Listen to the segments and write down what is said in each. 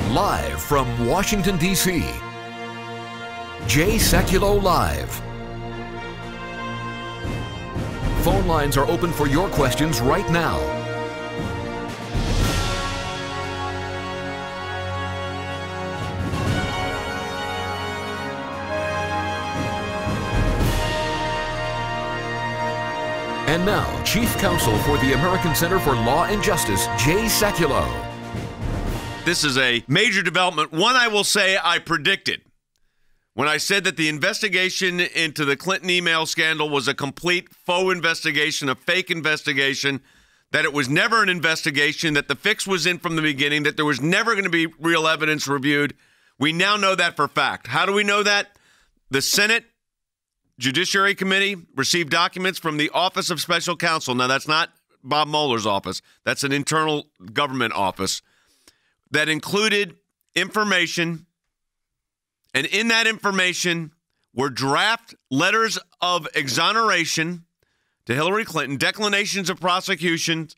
Live from Washington, D.C., Jay Sekulow Live. Phone lines are open for your questions right now. And now, Chief Counsel for the American Center for Law and Justice, Jay Sekulow. This is a major development. One I will say I predicted when I said that the investigation into the Clinton email scandal was a complete faux investigation, a fake investigation, that it was never an investigation, that the fix was in from the beginning, that there was never going to be real evidence reviewed. We now know that for fact. How do we know that? The Senate Judiciary Committee received documents from the Office of Special Counsel. Now, that's not Bob Mueller's office. That's an internal government office that included information, and in that information were draft letters of exoneration to Hillary Clinton, declinations of prosecution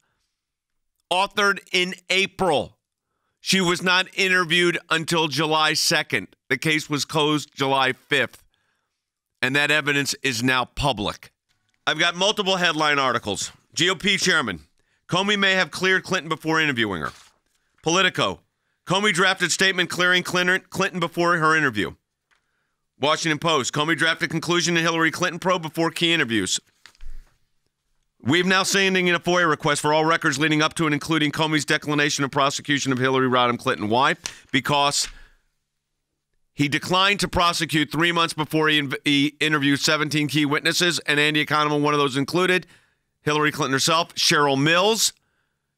authored in April. She was not interviewed until July 2nd. The case was closed July 5th, and that evidence is now public. I've got multiple headline articles. GOP chairman, Comey may have cleared Clinton before interviewing her. Politico, Comey drafted statement clearing Clinton before her interview. Washington Post, Comey drafted conclusion in Hillary Clinton probe before key interviews. We've now sending in a FOIA request for all records leading up to and including Comey's declination of prosecution of Hillary Rodham Clinton. Why? Because he declined to prosecute 3 months before he interviewed 17 key witnesses, and Andy Economou, one of those included, Hillary Clinton herself, Cheryl Mills,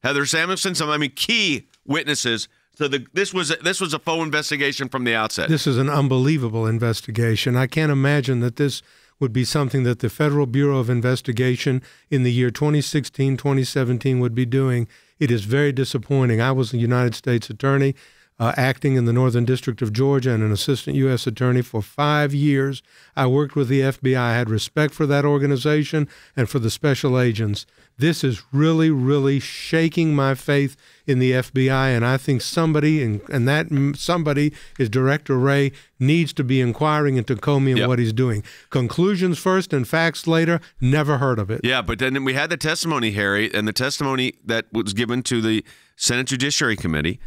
Heather Samuelson, key witnesses. So this was a faux investigation from the outset. This is an unbelievable investigation. I can't imagine that this would be something that the Federal Bureau of Investigation in the year 2016, 2017 would be doing. It is very disappointing. I was a United States attorney acting in the Northern District of Georgia and an assistant U.S. attorney for 5 years. I worked with the FBI. I had respect for that organization and for the special agents. This is really, really shaking my faith in the FBI, and I think somebody, and that somebody is Director Wray, needs to be inquiring into Comey and what he's doing. Conclusions first and facts later, never heard of it. Yeah, but then we had the testimony, Harry, and the testimony that was given to the Senate Judiciary Committee.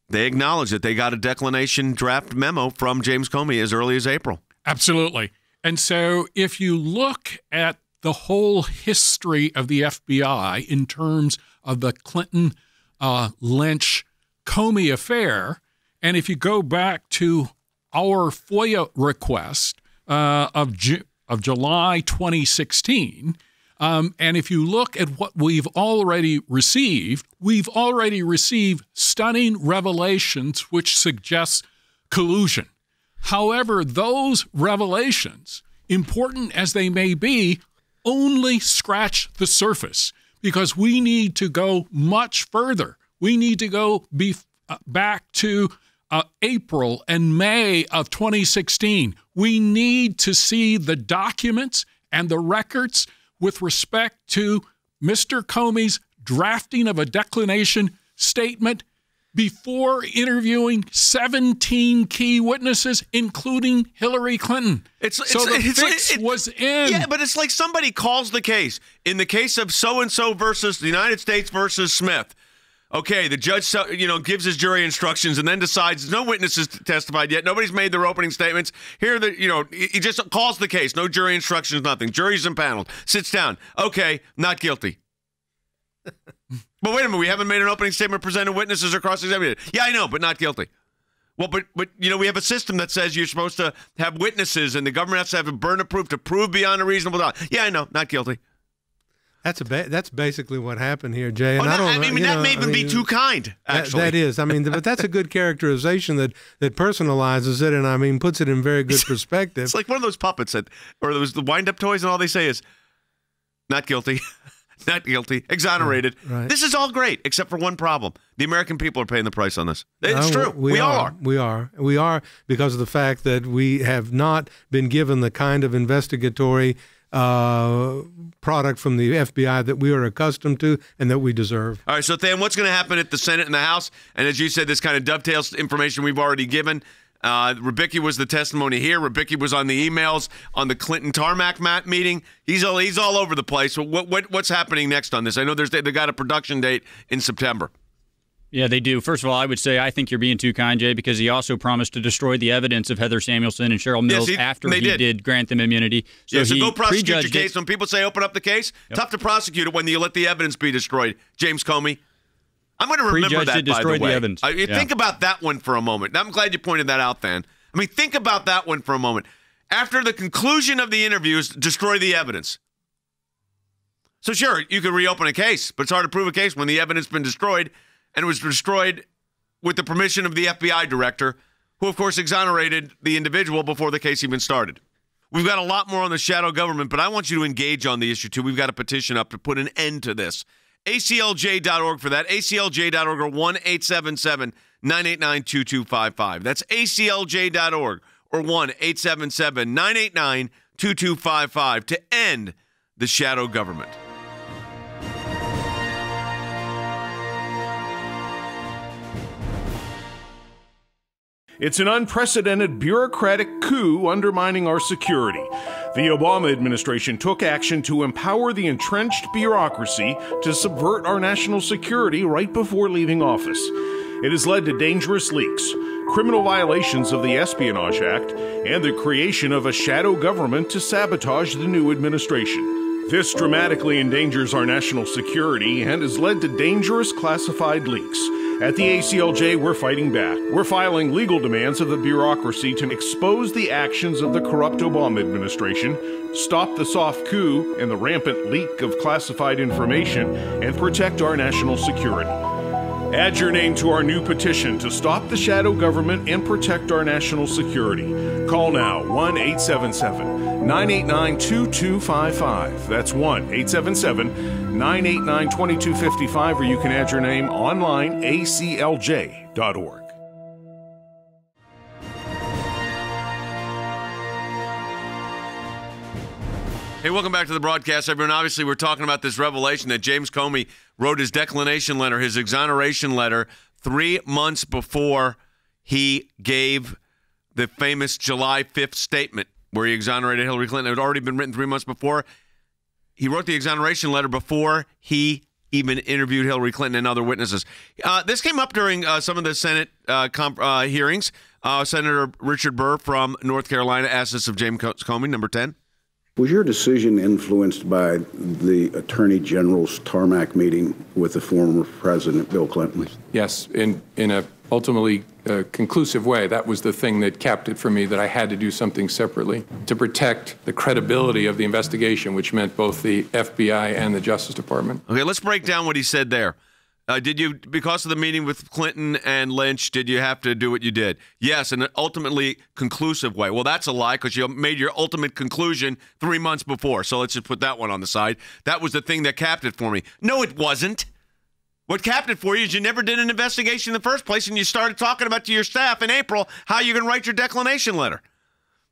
They acknowledged that they got a declination draft memo from James Comey as early as April. Absolutely. And so if you look at the whole history of the FBI in terms of the Clinton, Lynch, Comey affair, and if you go back to our FOIA request of July 2016, and if you look at what we've already received stunning revelations which suggest collusion. However, those revelations, important as they may be, only scratch the surface because we need to go much further. We need to go back to April and May of 2016. We need to see the documents and the records with respect to Mr. Comey's drafting of a declination statement before interviewing 17 key witnesses, including Hillary Clinton. The fix was in. Yeah, but it's like somebody calls the case. In the case of so-and-so versus the United States versus Smith, okay, the judge gives his jury instructions and then decides no witnesses testified yet. Nobody's made their opening statements. Here, he just calls the case. No jury instructions, nothing. Jury's impaneled. Sits down. Okay, not guilty. But wait a minute, we haven't made an opening statement, presented witnesses or cross-examined. Yeah, I know, but not guilty. Well, but we have a system that says you're supposed to have witnesses and the government has to have a burden of proof to prove beyond a reasonable doubt. Yeah, I know, not guilty. That's basically what happened here, Jay. And that may even be too kind, actually. That is. But that's a good characterization that personalizes it and, puts it in very good perspective. It's like one of those puppets or those the wind-up toys and all they say is, not guilty. Not guilty, exonerated. Right. This is all great, except for one problem. The American people are paying the price on this. It's true. We are. We are because of the fact that we have not been given the kind of investigatory product from the FBI that we are accustomed to and that we deserve. All right, so Than, what's going to happen at the Senate and the House? And as you said, this kind of dovetails information we've already given. Rybicki was the testimony here. Rybicki was on the emails on the Clinton tarmac meeting. He's all over the place. So what's happening next on this? I know they got a production date in September. Yeah, they do. First of all, I would say I think you're being too kind, Jay, because he also promised to destroy the evidence of Heather Samuelson and Cheryl Mills after he did grant them immunity. So, so go prosecute your case. When people say open up the case, tough to prosecute it when you let the evidence be destroyed. James Comey. I'm going to remember that, by the way. Evidence. Think about that one for a moment. I'm glad you pointed that out, Than. I mean, think about that one for a moment. After the conclusion of the interviews, destroy the evidence. So sure, you could reopen a case, but it's hard to prove a case when the evidence has been destroyed, and it was destroyed with the permission of the FBI director, who, of course, exonerated the individual before the case even started. We've got a lot more on the shadow government, but I want you to engage on the issue, too. We've got a petition up to put an end to this. ACLJ.org for that. ACLJ.org or 1-877-989-2255. That's ACLJ.org or 1-877-989-2255 to end the shadow government. It's an unprecedented bureaucratic coup undermining our security. The Obama administration took action to empower the entrenched bureaucracy to subvert our national security right before leaving office. It has led to dangerous leaks, criminal violations of the Espionage Act, and the creation of a shadow government to sabotage the new administration. This dramatically endangers our national security and has led to dangerous classified leaks. At the ACLJ, we're fighting back. We're filing legal demands of the bureaucracy to expose the actions of the corrupt Obama administration, stop the soft coup and the rampant leak of classified information, and protect our national security. Add your name to our new petition to stop the shadow government and protect our national security. Call now, 1-877-989-2255. That's 1-877-989-2255, or you can add your name online, aclj.org. Hey, welcome back to the broadcast, everyone. Obviously, we're talking about this revelation that James Comey wrote his declination letter, his exoneration letter, 3 months before he gave the famous July 5th statement where he exonerated Hillary Clinton. It had already been written 3 months before. He wrote the exoneration letter before he even interviewed Hillary Clinton and other witnesses. This came up during some of the Senate hearings. Senator Richard Burr from North Carolina asked this of James Comey, number 10. Was your decision influenced by the Attorney General's tarmac meeting with the former President Bill Clinton? Yes, in a ultimately conclusive way. That was the thing that capped it for me, that I had to do something separately to protect the credibility of the investigation, which meant both the FBI and the Justice Department. Okay, let's break down what he said there. Did you, because of the meeting with Clinton and Lynch, did you have to do what you did? Yes, in an ultimately conclusive way. Well, that's a lie, because you made your ultimate conclusion 3 months before. So let's just put that one on the side. That was the thing that capped it for me. No, it wasn't. What capped it for you is you never did an investigation in the first place, and you started talking about to your staff in April how you're going to write your declination letter.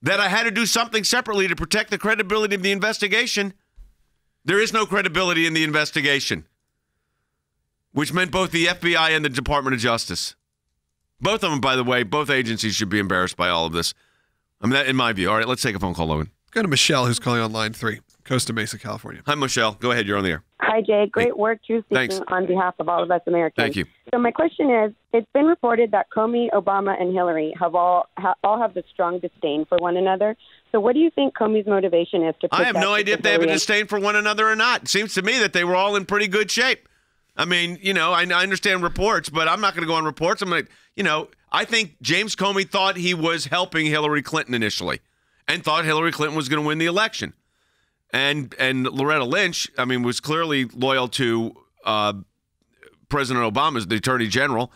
That I had to do something separately to protect the credibility of the investigation. There is no credibility in the investigation, which meant both the FBI and the Department of Justice. Both of them, by the way, both agencies should be embarrassed by all of this. I mean, that in my view. All right, let's take a phone call, Logan. Go to Michelle, who's calling on line 3, Costa Mesa, California. Hi, Michelle. Go ahead. You're on the air. Hi, Jay. Great work, truth seeking on behalf of all of us Americans. Thank you. So my question is, it's been reported that Comey, Obama, and Hillary have all have this strong disdain for one another. So what do you think Comey's motivation is to protect? I have no idea if they have a disdain for one another or not. It seems to me that they were all in pretty good shape. I mean, you know, I understand reports, but I'm not going to go on reports. I'm going to, you know, I think James Comey thought he was helping Hillary Clinton initially and thought Hillary Clinton was going to win the election. And Loretta Lynch, I mean, was clearly loyal to President Obama as the Attorney General,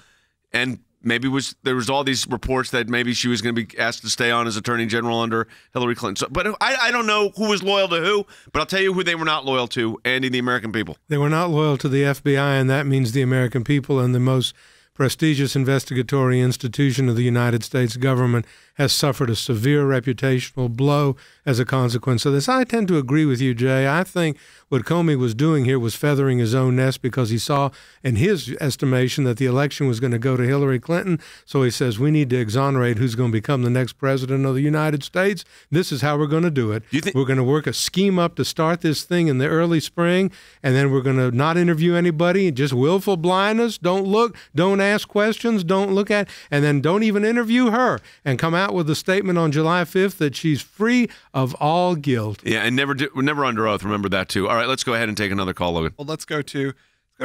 and maybe there was all these reports that maybe she was going to be asked to stay on as Attorney General under Hillary Clinton. So, but I don't know who was loyal to who, but I'll tell you who they were not loyal to, Andy, the American people. They were not loyal to the FBI, and that means the American people. And the most prestigious investigatory institution of the United States government, has suffered a severe reputational blow as a consequence of this. I tend to agree with you, Jay. I think what Comey was doing here was feathering his own nest because he saw, in his estimation, that the election was going to go to Hillary Clinton. So he says, we need to exonerate who's going to become the next president of the United States. This is how we're going to do it. We're going to work a scheme up to start this thing in the early spring, and then we're going to not interview anybody, just willful blindness. Don't look, don't ask questions, don't look at, and then don't even interview her, and come out with a statement on July 5th that she's free of all guilt. Yeah, and never under oath. Remember that, too. All right, let's go ahead and take another call, Logan. Well, let's go to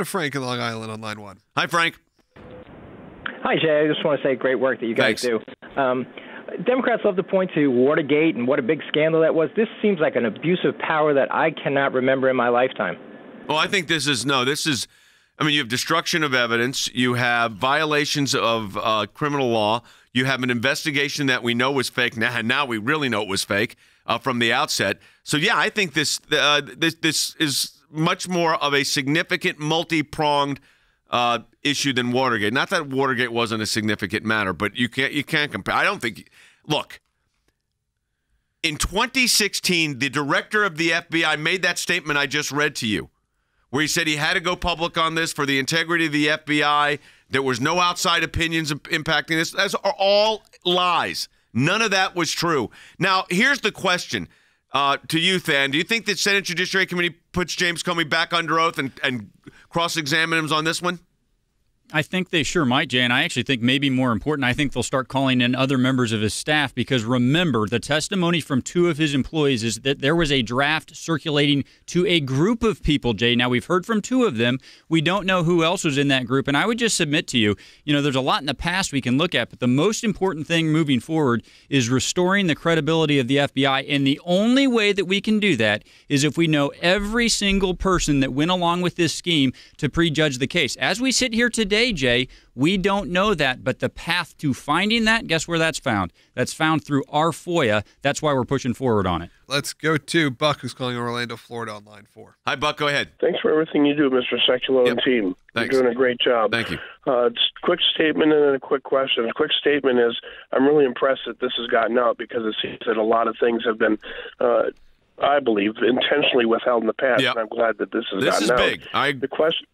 Frank in Long Island on line 1. Hi, Frank. Hi, Jay. I just want to say great work that you guys do. Democrats love to point to Watergate and what a big scandal that was. This seems like an abuse of power that I cannot remember in my lifetime. Well, I think you have destruction of evidence. You have violations of criminal law. You have an investigation that we know was fake. Now we really know it was fake from the outset. So, yeah, I think this is much more of a significant, multi-pronged issue than Watergate. Not that Watergate wasn't a significant matter, but you can't compare. I don't think. Look, in 2016, the director of the FBI made that statement I just read to you, where he said he had to go public on this for the integrity of the FBI. There was no outside opinions impacting this. That's all lies. None of that was true. Now, here's the question to you, Than. Do you think that Senate Judiciary Committee puts James Comey back under oath and cross-examine him on this one? I think they sure might, Jay, and I actually think maybe more important, I think they'll start calling in other members of his staff because remember, the testimony from 2 of his employees is that there was a draft circulating to a group of people, Jay. Now, we've heard from 2 of them. We don't know who else was in that group, and I would just submit to you, there's a lot in the past we can look at, but the most important thing moving forward is restoring the credibility of the FBI, and the only way that we can do that is if we know every single person that went along with this scheme to prejudge the case. As we sit here today, Jay, we don't know that, but the path to finding that, guess where that's found? That's found through our FOIA. That's why we're pushing forward on it. Let's go to Buck, who's calling Orlando, Florida on line 4. Hi, Buck. Go ahead. Thanks for everything you do, Mr. Sekulow and team. Thanks. You're doing a great job. Thank you. Quick statement and then a quick question. The quick statement is I'm really impressed that this has gotten out because it seems that a lot of things have been I believe, intentionally withheld in the past, and I'm glad that this has gotten out. This is big. The question,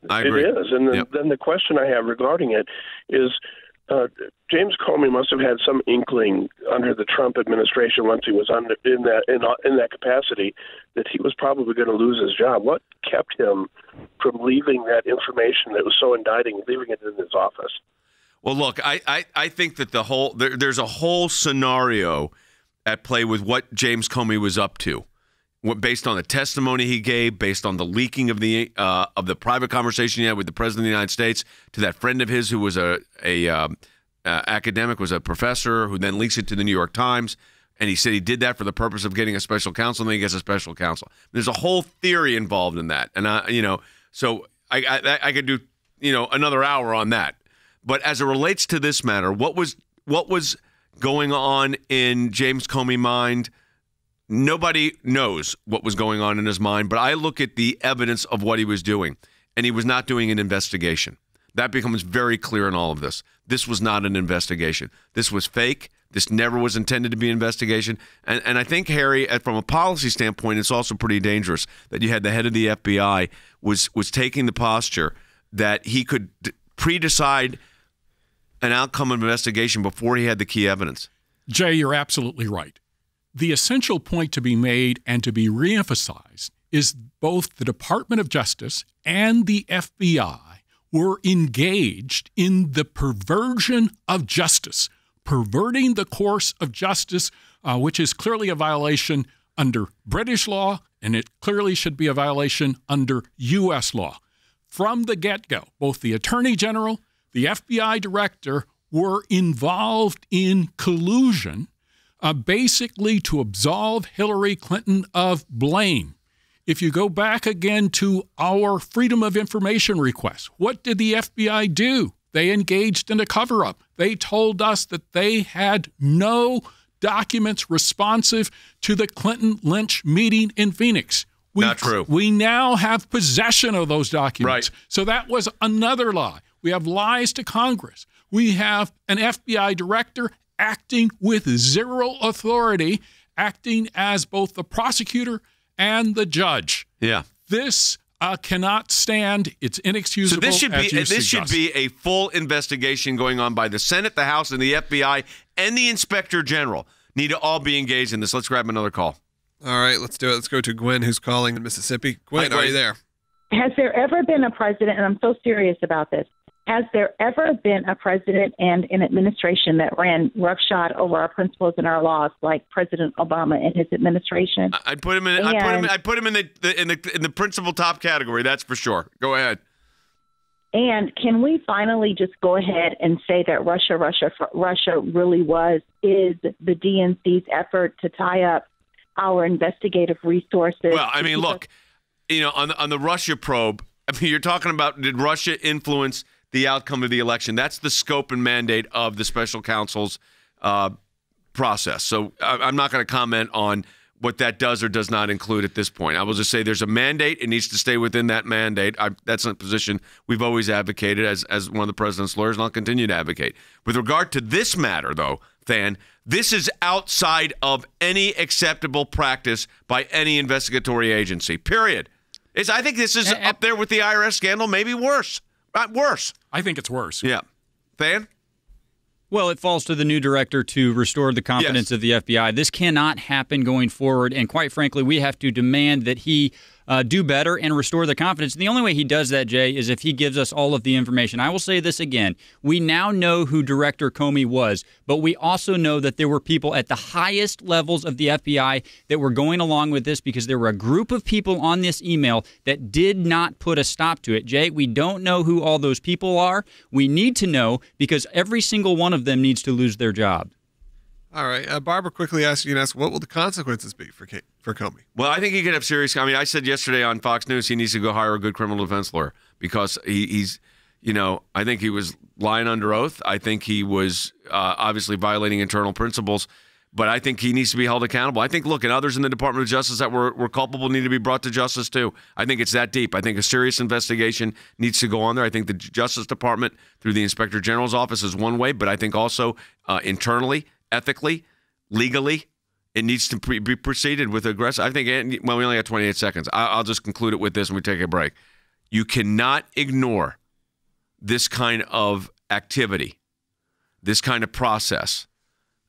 I agree. It is, and then the question I have regarding it is, James Comey must have had some inkling under the Trump administration once he was in that capacity that he was probably going to lose his job. What kept him from leaving that information that was so indicting, leaving it in his office? Well, look, I think that there's a whole scenario at play with what James Comey was up to, based on the testimony he gave, based on the leaking of the private conversation he had with the President of the United States to that friend of his who was a academic, was a professor, who then leaks it to the New York Times, and he said he did that for the purpose of getting a special counsel, and then he gets a special counsel. There's a whole theory involved in that, and so I could do another hour on that. But as it relates to this matter, what was going on in James Comey's mind? Nobody knows what was going on in his mind, but I look at the evidence of what he was doing, and he was not doing an investigation. That becomes very clear in all of this. This was not an investigation. This was fake. This never was intended to be an investigation. And I think, Harry, from a policy standpoint, it's also pretty dangerous that you had the head of the FBI was taking the posture that he could pre-decide an outcome of investigation before he had the key evidence. Jay, you're absolutely right. The essential point to be made and to be reemphasized is both the Department of Justice and the FBI were engaged in the perversion of justice, perverting the course of justice, which is clearly a violation under British law, and it clearly should be a violation under U.S. law. From the get-go, both the Attorney General, the FBI Director were involved in collusion, basically to absolve Hillary Clinton of blame. If you go back again to our Freedom of Information request, what did the FBI do? They engaged in a cover-up. They told us that they had no documents responsive to the Clinton-Lynch meeting in Phoenix. Not true. We now have possession of those documents. Right. So that was another lie. We have lies to Congress. We have an FBI director acting with zero authority, acting as both the prosecutor and the judge. Yeah. This cannot stand. It's inexcusable. So this should be a full investigation going on by the Senate, the House, and the FBI, and the Inspector General need to all be engaged in this. Let's grab another call. All right, let's do it. Let's go to Gwen, who's calling in Mississippi. Gwen, are you there? Has there ever been a president, and I'm so serious about this, has there ever been a president and an administration that ran roughshod over our principles and our laws like President Obama and his administration? I'd put him in. I put him in the principal top category. That's for sure. Go ahead. And can we finally just go ahead and say that Russia really is the DNC's effort to tie up our investigative resources? Well, I mean, look, on the Russia probe, I mean, you're talking about, did Russia influence the outcome of the election? That's the scope and mandate of the special counsel's process. So I'm not going to comment on what that does or does not include at this point. I will just say there's a mandate. It needs to stay within that mandate. That's a position we've always advocated as one of the president's lawyers, and I'll continue to advocate. With regard to this matter, though, Than, this is outside of any acceptable practice by any investigatory agency, period. I think this is up there with the IRS scandal, maybe worse. Worse. I think it's worse. Yeah. Than? Well, it falls to the new director to restore the confidence of the FBI. This cannot happen going forward, and quite frankly, we have to demand that he do better and restore the confidence. And the only way he does that, Jay, is if he gives us all of the information. I will say this again. We now know who Director Comey was, but we also know that there were people at the highest levels of the FBI that were going along with this because there were a group of people on this email that did not put a stop to it. Jay, we don't know who all those people are. We need to know because every single one of them needs to lose their job. All right. Barbara quickly asked you, what will the consequences be for Comey? Well, I think he could have serious. I mean, I said yesterday on Fox News he needs to go hire a good criminal defense lawyer because he's, I think he was lying under oath. I think he was obviously violating internal principles, but I think he needs to be held accountable. I think, look, and others in the Department of Justice that were culpable need to be brought to justice too. I think it's that deep. I think a serious investigation needs to go on there. I think the Justice Department through the Inspector General's office is one way, but I think also internally, ethically, legally, it needs to be proceeded with aggressive. I think, well, we only have 28 seconds. I'll just conclude it with this and we take a break. You cannot ignore this kind of activity, this kind of process,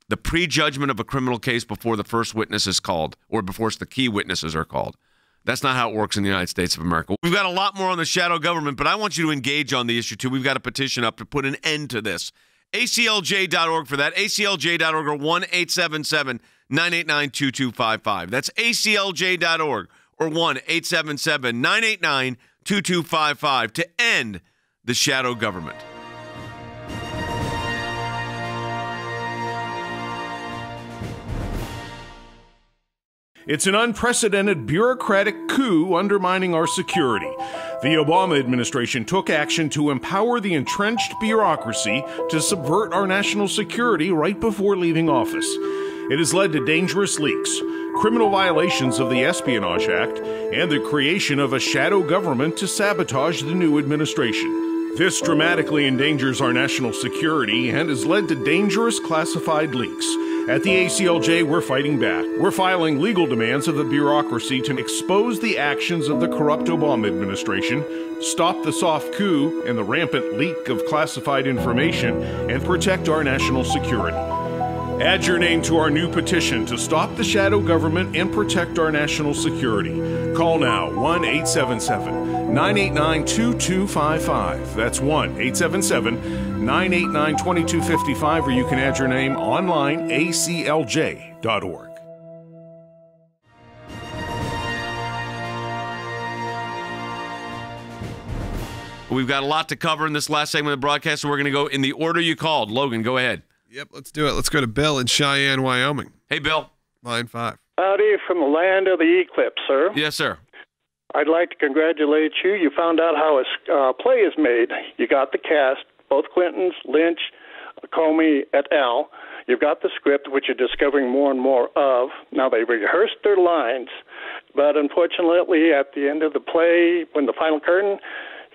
the prejudgment of a criminal case before the first witness is called or before the key witnesses are called. That's not how it works in the United States of America. We've got a lot more on the shadow government, but I want you to engage on the issue too. We've got a petition up to put an end to this. ACLJ.org for that. ACLJ.org or 1-877-989-2255. That's ACLJ.org or 1-877-989-2255 to end the shadow government. It's an unprecedented bureaucratic coup undermining our security. The Obama administration took action to empower the entrenched bureaucracy to subvert our national security right before leaving office. It has led to dangerous leaks, criminal violations of the Espionage Act, and the creation of a shadow government to sabotage the new administration. This dramatically endangers our national security and has led to dangerous classified leaks. At the ACLJ, we're fighting back. We're filing legal demands of the bureaucracy to expose the actions of the corrupt Obama administration, stop the soft coup and the rampant leak of classified information, and protect our national security. Add your name to our new petition to stop the shadow government and protect our national security. Call now, 1-877-989-2255. That's 1-877-989-2255, or you can add your name online, aclj.org. We've got a lot to cover in this last segment of the broadcast, so we're going to go in the order you called. Logan, go ahead. Yep, let's do it. Let's go to Bill in Cheyenne, Wyoming. Hey, Bill. Line 5. Howdy from the land of the eclipse, sir. Yes, sir. I'd like to congratulate you. You found out how a play is made. You got the cast, both Clintons, Lynch, Comey, et al. You've got the script, which you're discovering more and more of. Now, they rehearsed their lines, but unfortunately, at the end of the play, when the final curtain,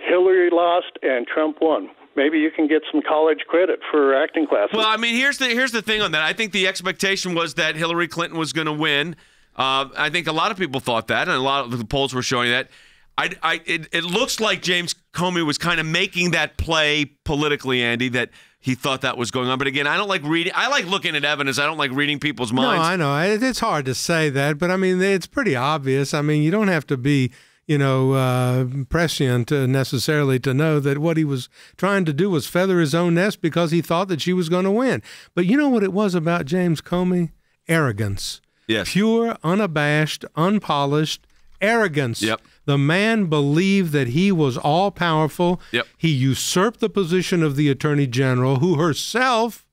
Hillary lost and Trump won. maybe you can get some college credit for acting classes. Well, I mean, here's the thing on that. I think the expectation was that Hillary Clinton was going to win. I think a lot of people thought that, and a lot of the polls were showing that. It looks like James Comey was kind of making that play politically, Andy, that he thought that was going on. But again, I don't like reading. I like looking at evidence. I don't like reading people's minds. No, I know. It's hard to say that, but I mean, it's pretty obvious. I mean, you don't have to be, prescient necessarily to know that what he was trying to do was feather his own nest because he thought that she was going to win. But you know what it was about James Comey? Arrogance. Yes. Pure, unabashed, unpolished arrogance. Yep. The man believed that he was all-powerful. Yep. He usurped the position of the Attorney General, who herself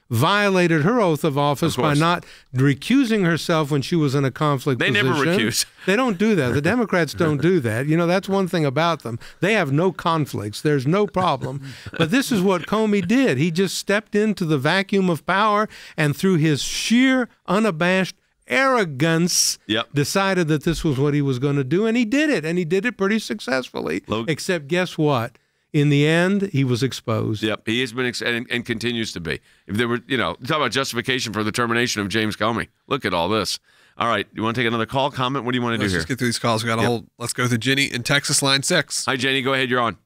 violated her oath of office by not recusing herself when she was in a conflict position. They never recuse. They don't do that. The Democrats don't do that. That's one thing about them. They have no conflicts. There's no problem. But this is what Comey did. He just stepped into the vacuum of power and through his sheer, unabashed arrogance decided that this was what he was going to do, and he did it, and he did it pretty successfully. Except guess what? In the end, he was exposed. Yep, he has been and continues to be. If there were, talk about justification for the termination of James Comey. Look at all this. All right, you want to take another call, comment? What do you want to do here? Let's just get through these calls. We got a whole. Let's go to Jenny in Texas, line 6. Hi, Jenny. Go ahead. You're on.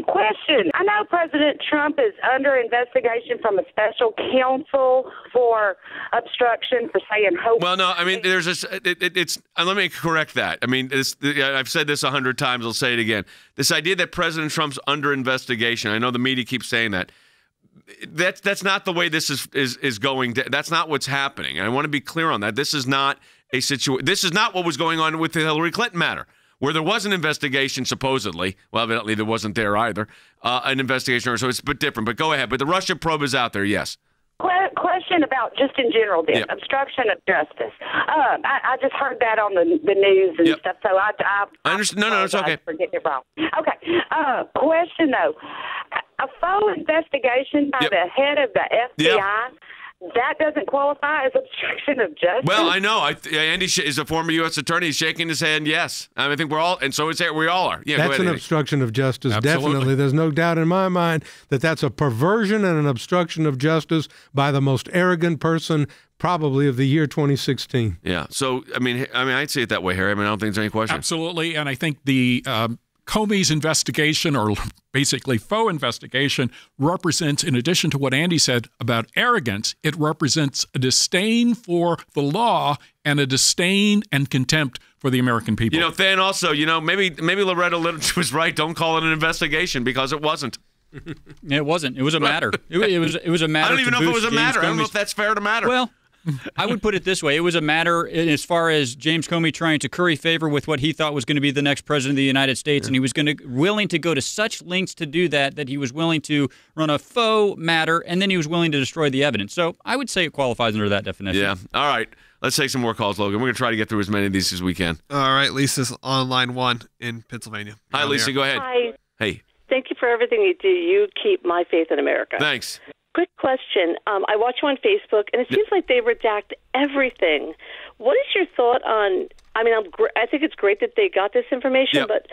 Question. I know President Trump is under investigation from a special counsel for obstruction for saying hope. Well, no, I mean, there's this. Let me correct that. I mean, I've said this 100 times. I'll say it again. This idea that President Trump's under investigation. I know the media keeps saying that. That's not the way this is going. That's not what's happening. And I want to be clear on that. This is not a situation. This is not what was going on with the Hillary Clinton matter, where there was an investigation, supposedly. Well, evidently there wasn't there either, an investigation, so it's a bit different. But go ahead. But the Russia probe is out there, yes. Question about just in general, then, obstruction of justice. I just heard that on the news and stuff, so I understand. No, it's okay. For getting it wrong. Okay. Question, though. A faux investigation by the head of the FBI, that doesn't qualify as obstruction of justice? Well, I know. Andy is a former U.S. attorney. He's shaking his head, yes. I think we're all, and so we all are. Yeah, that's an obstruction of justice, definitely. There's no doubt in my mind that that's a perversion and an obstruction of justice by the most arrogant person probably of the year 2016. Yeah. So, I mean, I'd say it that way, Harry. I mean, I don't think there's any question. Absolutely. And I think the Comey's investigation, or basically faux investigation, represents, in addition to what Andy said about arrogance, it represents a disdain for the law and a disdain and contempt for the American people. Then also, maybe Loretta Little was right. Don't call it an investigation, because it wasn't. It wasn't. It was a matter. It was a matter. I don't even know if it was a matter. I don't know if that's fair to matter. Well, I would put it this way. It was a matter as far as James Comey trying to curry favor with what he thought was going to be the next president of the United States, and he was willing to go to such lengths to do that he was willing to run a faux matter, and then he was willing to destroy the evidence. So I would say it qualifies under that definition. Yeah. All right. Let's take some more calls, Logan. We're going to try to get through as many of these as we can. All right. Lisa's on line 1 in Pennsylvania. Hi, Lisa. Go ahead. Hi. Hey. Thank you for everything you do. You keep my faith in America. Thanks. Quick question. I watch you on Facebook, and it seems like they redact everything. What is your thought on, I think it's great that they got this information, but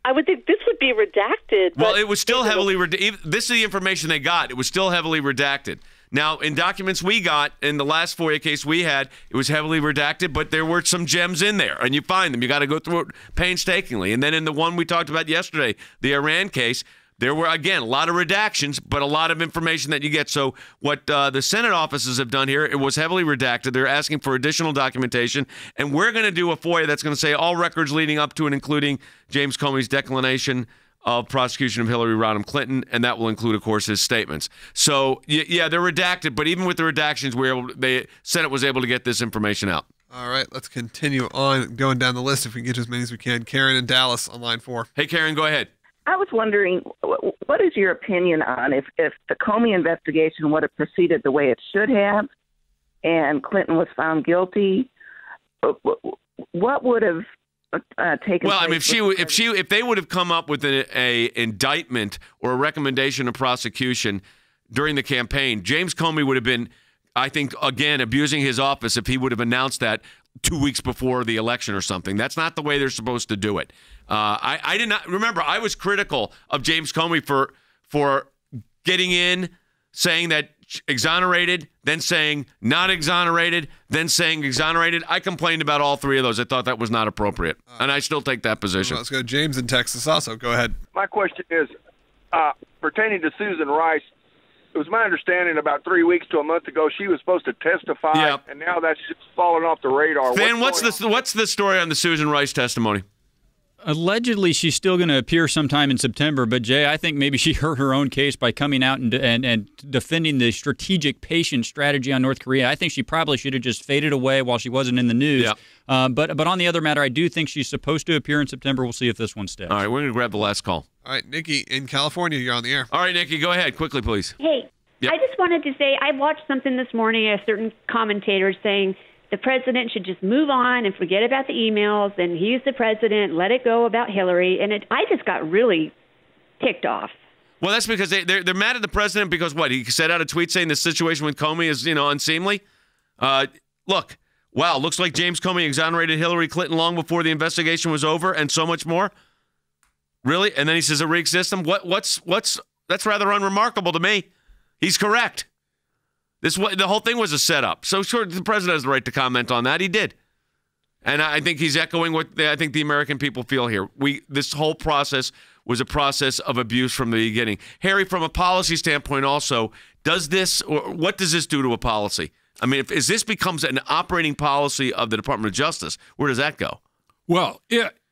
I would think this would be redacted. Well, it was still heavily redacted. This is the information they got. It was still heavily redacted. Now, in documents we got, in the last FOIA case we had, it was heavily redacted, but there were some gems in there, and you find them. You got to go through it painstakingly. And then in the one we talked about yesterday, the Iran case, there were, again, a lot of redactions, but a lot of information that you get. So what the Senate offices have done here, it was heavily redacted. They're asking for additional documentation, and we're going to do a FOIA that's going to say all records leading up to and including James Comey's declination of prosecution of Hillary Rodham Clinton, and that will include, of course, his statements. So, yeah, they're redacted, but even with the redactions, the Senate was able to get this information out. All right, let's continue on going down the list if we can get as many as we can. Karen in Dallas on line 4. Hey, Karen, go ahead. I was wondering, what is your opinion on if the Comey investigation would have proceeded the way it should have, and Clinton was found guilty? What would have taken place? Well, I mean, if they would have come up with a indictment or a recommendation of prosecution during the campaign, James Comey would have been, I think, again, abusing his office if he would have announced that 2 weeks before the election or something. That's not the way they're supposed to do it. I did not remember. I was critical of James Comey for getting in, saying that exonerated, then saying not exonerated, then saying exonerated. I complained about all three of those. I thought that was not appropriate, and I still take that position. Let's go James in Texas also. Go ahead. My question is pertaining to Susan Rice. It was my understanding about 3 weeks to a month ago she was supposed to testify, and now that's just fallen off the radar. Then what's the story on the Susan Rice testimony? Allegedly, she's still going to appear sometime in September, but Jay, I think maybe she hurt her own case by coming out and defending the strategic patient strategy on North Korea. I think she probably should have just faded away while she wasn't in the news. Yeah. But on the other matter, I do think she's supposed to appear in September. We'll see if this one sticks. All right, we're going to grab the last call. All right, Nikki in California, you're on the air. All right, Nikki, go ahead quickly, please. Hey, Yep. I just wanted to say I watched something this morning, a certain commentator saying the president should just move on and forget about the emails, and he's the president, let it go about Hillary. And I just got really ticked off. Well, that's because they're mad at the president because what? He sent out a tweet saying the situation with Comey is, unseemly? Look, wow, looks like James Comey exonerated Hillary Clinton long before the investigation was over and so much more? Really? And then he says a rigged system? That's rather unremarkable to me. He's correct. The whole thing was a setup. So sure, the president has the right to comment on that. He did. And I think he's echoing what I think the American people feel here. This whole process was a process of abuse from the beginning. Harry, from a policy standpoint also, what does this do to a policy? I mean, if this becomes an operating policy of the Department of Justice, where does that go? Well,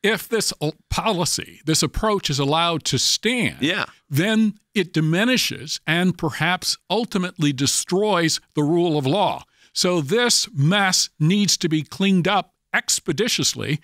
if this policy, this approach is allowed to stand, then it diminishes and perhaps ultimately destroys the rule of law. So this mess needs to be cleaned up expeditiously.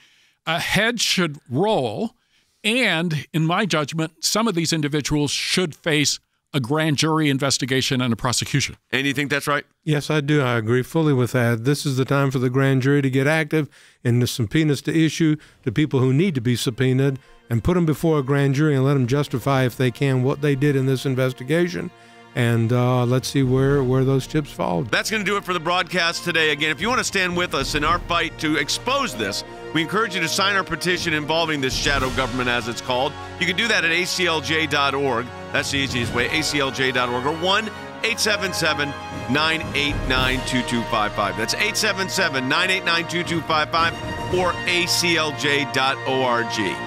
A head should roll, and in my judgment, some of these individuals should face a grand jury investigation and a prosecution. And you think that's right? Yes, I do. I agree fully with that. This is the time for the grand jury to get active and the subpoenas to issue to people who need to be subpoenaed and put them before a grand jury and let them justify, if they can, what they did in this investigation. And let's see where those chips fall. That's going to do it for the broadcast today. Again, if you want to stand with us in our fight to expose this, we encourage you to sign our petition involving this shadow government, as it's called. You can do that at aclj.org. That's the easiest way, aclj.org, or 1-877-989-2255. That's 877-989-2255 or aclj.org.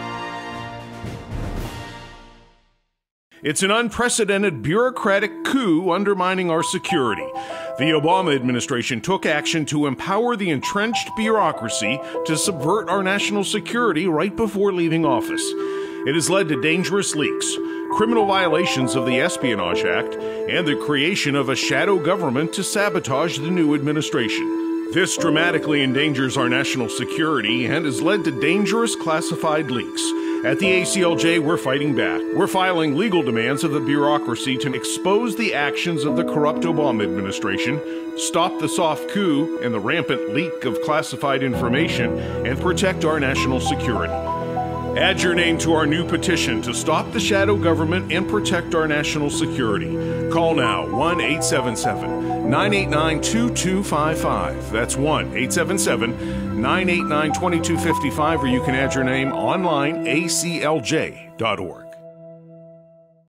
It's an unprecedented bureaucratic coup undermining our security. The Obama administration took action to empower the entrenched bureaucracy to subvert our national security right before leaving office. It has led to dangerous leaks, criminal violations of the Espionage Act, and the creation of a shadow government to sabotage the new administration. This dramatically endangers our national security and has led to dangerous classified leaks. At the ACLJ, we're fighting back. We're filing legal demands of the bureaucracy to expose the actions of the corrupt Obama administration, stop the soft coup and the rampant leak of classified information, and protect our national security. Add your name to our new petition to stop the shadow government and protect our national security. Call now, 1-877-989-2255. That's 1-877-989-2255, or you can add your name online, aclj.org.